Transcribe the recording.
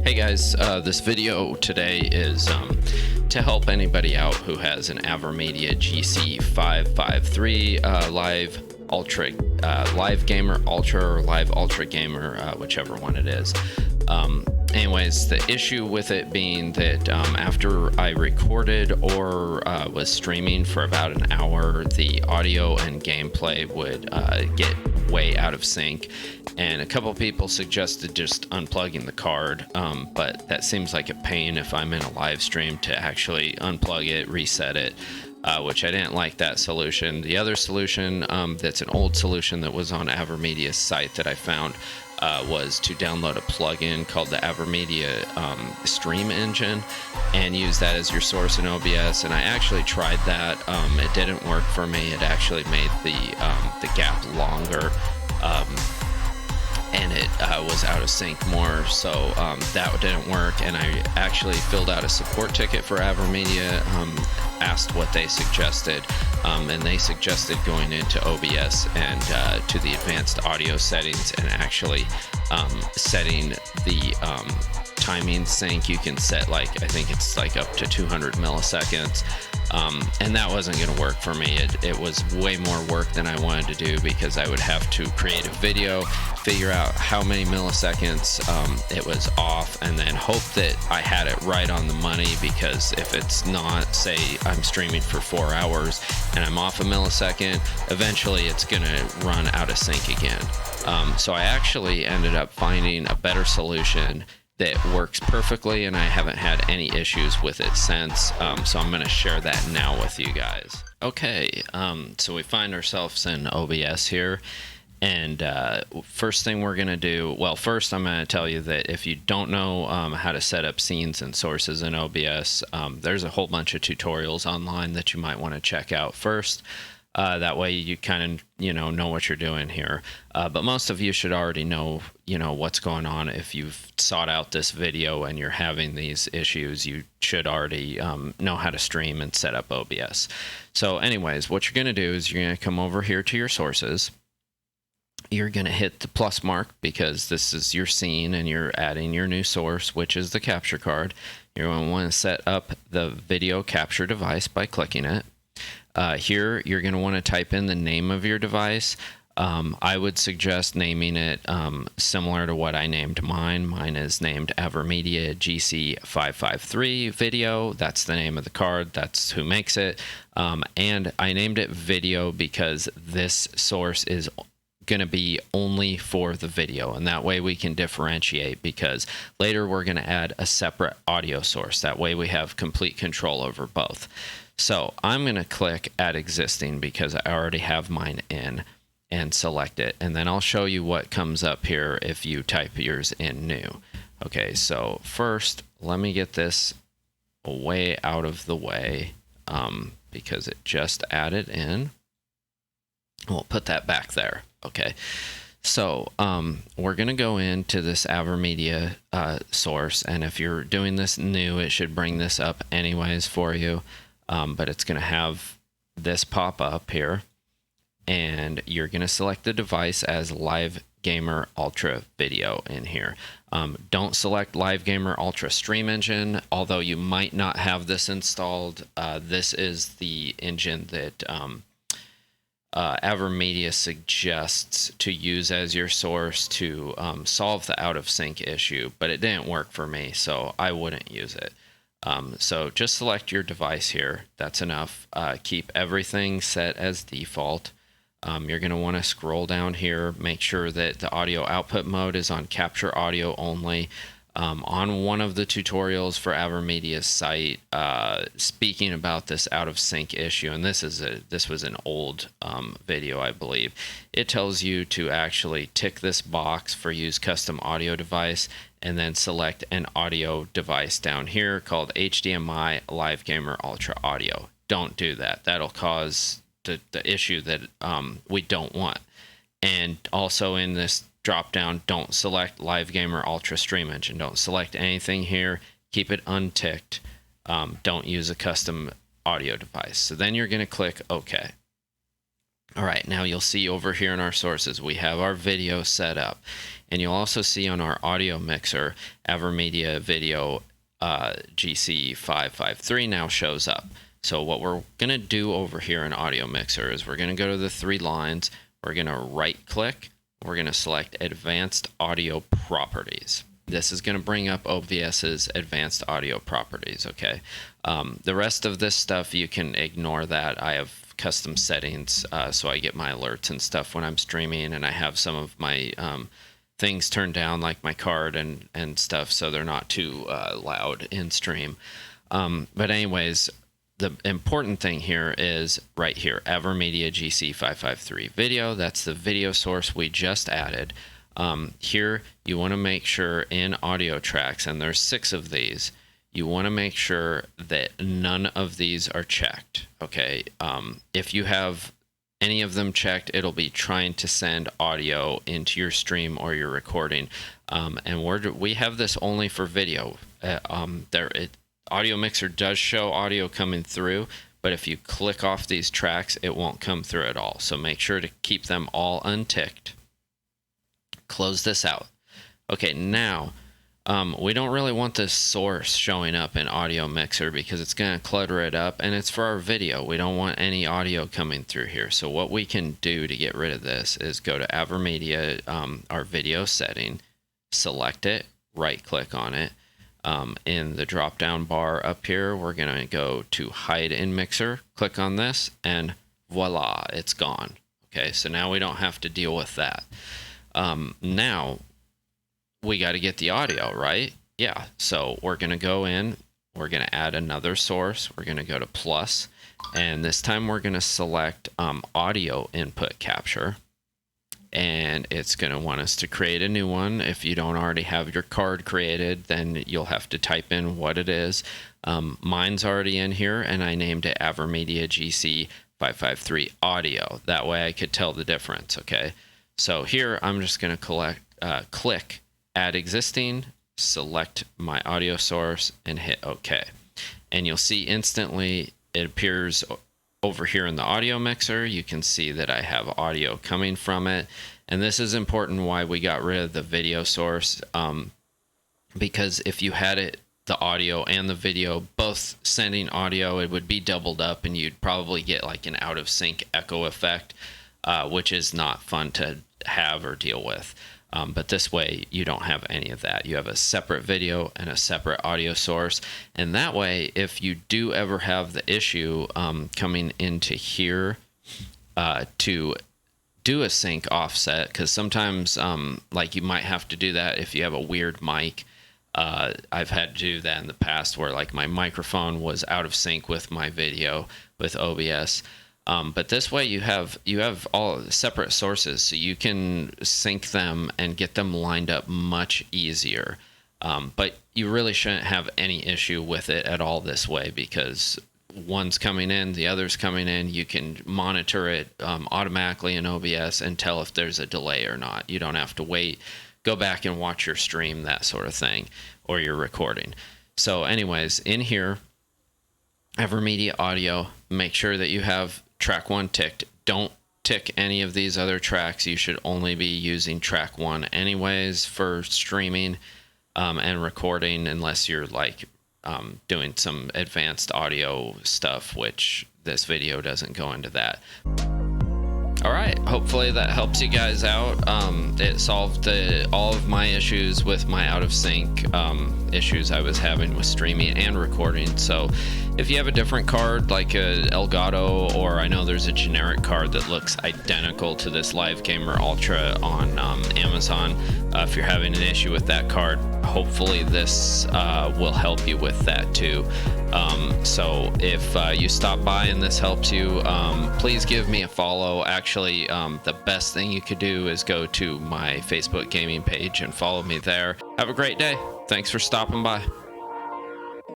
Hey guys, this video today is to help anybody out who has an Avermedia GC553 live gamer ultra or live ultra gamer, whichever one it is. Anyways, the issue with it being that after I recorded or was streaming for about an hour, the audio and gameplay would get way out of sync, and a couple people suggested just unplugging the card, but that seems like a pain if I'm in a live stream to actually unplug it, reset it, which I didn't like that solution. The other solution, that's an old solution that was on Avermedia's site that I found, was to download a plugin called the Avermedia Stream Engine and use that as your source in OBS. And I actually tried that. It didn't work for me. It actually made the gap longer, and it was out of sync more, so that didn't work. And I actually filled out a support ticket for Avermedia, asked what they suggested, and they suggested going into OBS and to the advanced audio settings and actually setting the timing sync. You can set, like, I think it's like up to 200 milliseconds. And that wasn't going to work for me. It was way more work than I wanted to do, because I would have to create a video, figure out how many milliseconds it was off, and then hope that I had it right on the money, because if it's not, say I'm streaming for 4 hours and I'm off a millisecond, eventually it's going to run out of sync again. So I actually ended up finding a better solution that works perfectly, and I haven't had any issues with it since, so I'm going to share that now with you guys. Okay, so we find ourselves in OBS here, and first thing we're going to do, well, first I'm going to tell you that if you don't know how to set up scenes and sources in OBS, there's a whole bunch of tutorials online that you might want to check out first. That way you kind of, know what you're doing here. But most of you should already know, what's going on. If you've sought out this video and you're having these issues, you should already know how to stream and set up OBS. So anyways, what you're going to do is you're going to come over here to your sources. You're going to hit the plus mark, because this is your scene and you're adding your new source, which is the capture card. You're going to want to set up the video capture device by clicking it. Here, you're going to want to type in the name of your device. I would suggest naming it similar to what I named mine. Mine is named Avermedia GC553 Video. That's the name of the card. That's who makes it. And I named it Video because this source is going to be only for the video, and that way we can differentiate, because later we're going to add a separate audio source. That way we have complete control over both. So I'm going to click Add Existing because I already have mine in, and select it. And then I'll show you what comes up here if you type yours in new. Okay, so first let me get this way out of the way because it just added in. We'll put that back there. Okay, so we're going to go into this Avermedia source, and if you're doing this new, it should bring this up anyways for you. But it's going to have this pop up here, and you're going to select the device as Live Gamer Ultra Video in here. Don't select Live Gamer Ultra Stream Engine, although you might not have this installed. This is the engine that Avermedia suggests to use as your source to solve the out of sync issue, but it didn't work for me, so I wouldn't use it. So just select your device here. That's enough. Keep everything set as default. You're going to want to scroll down here, make sure that the audio output mode is on capture audio only. On one of the tutorials for Avermedia's site, speaking about this out of sync issue, and this was an old video, I believe. It tells you to actually tick this box for use custom audio device, and then select an audio device down here called HDMI Live Gamer Ultra Audio. Don't do that. That'll cause the issue that we don't want. And also in this drop down, don't select Live Gamer Ultra Stream Engine. Don't select anything here. Keep it unticked. Don't use a custom audio device. So then you're going to click OK. All right, now you'll see over here in our sources, we have our video set up. And you'll also see on our audio mixer, Avermedia Video GC553 now shows up. So what we're going to do over here in audio mixer is we're going to go to the 3 lines. We're going to right click. We're going to select advanced audio properties. This is going to bring up OBS's advanced audio properties. Okay. The rest of this stuff, you can ignore that. I have custom settings so I get my alerts and stuff when I'm streaming, and I have some of my things turned down, like my card and stuff, so they're not too loud in stream. But anyways, the important thing here is right here, Avermedia GC553 video. That's the video source we just added. Here you want to make sure in audio tracks, and there's 6 of these, you want to make sure that none of these are checked. Okay. If you have any of them checked, it'll be trying to send audio into your stream or your recording. And we have this only for video. Audio Mixer does show audio coming through, but if you click off these tracks, it won't come through at all. So make sure to keep them all unticked. Close this out. Okay, now we don't really want this source showing up in Audio Mixer because it's going to clutter it up, and it's for our video. We don't want any audio coming through here. So what we can do to get rid of this is go to Avermedia, our video setting, select it, right click on it. In the drop down bar up here, we're going to go to hide in mixer, click on this, and voila, it's gone. Okay, so now we don't have to deal with that. Now we got to get the audio, right? Yeah, so we're going to go in, we're going to add another source, we're going to go to plus, and this time we're going to select audio input capture. And it's going to want us to create a new one. If you don't already have your card created, then you'll have to type in what it is. Mine's already in here, and I named it Avermedia GC553 Audio. That way I could tell the difference, okay? So here I'm just going to click Add Existing, select my audio source, and hit OK. And you'll see instantly it appears over here in the audio mixer. You can see that I have audio coming from it. And this is important why we got rid of the video source, because if you had it, the audio and the video both sending audio, it would be doubled up and you'd probably get like an out of sync echo effect, which is not fun to have or deal with. But this way you don't have any of that. You have a separate video and a separate audio source. And that way, if you do ever have the issue coming into here to do a sync offset, because sometimes like you might have to do that if you have a weird mic. I've had to do that in the past where like my microphone was out of sync with my video with OBS. But this way you have all separate sources, so you can sync them and get them lined up much easier. But you really shouldn't have any issue with it at all this way, because one's coming in, the other's coming in. You can monitor it automatically in OBS and tell if there's a delay or not. You don't have to wait, go back and watch your stream, that sort of thing, or your recording. So anyways, in here, Avermedia Audio, make sure that you have track 1 ticked. Don't tick any of these other tracks. You should only be using track 1 anyways for streaming and recording, unless you're like doing some advanced audio stuff, which this video doesn't go into that. All right, hopefully that helps you guys out. It solved all of my issues with my out of sync issues I was having with streaming and recording. So if you have a different card like a Elgato, or I know there's a generic card that looks identical to this Live Gamer Ultra on Amazon, if you're having an issue with that card, hopefully this will help you with that too. So if you stop by and this helps you, please give me a follow. Actually, the best thing you could do is go to my Facebook gaming page and follow me there. Have a great day. Thanks for stopping by.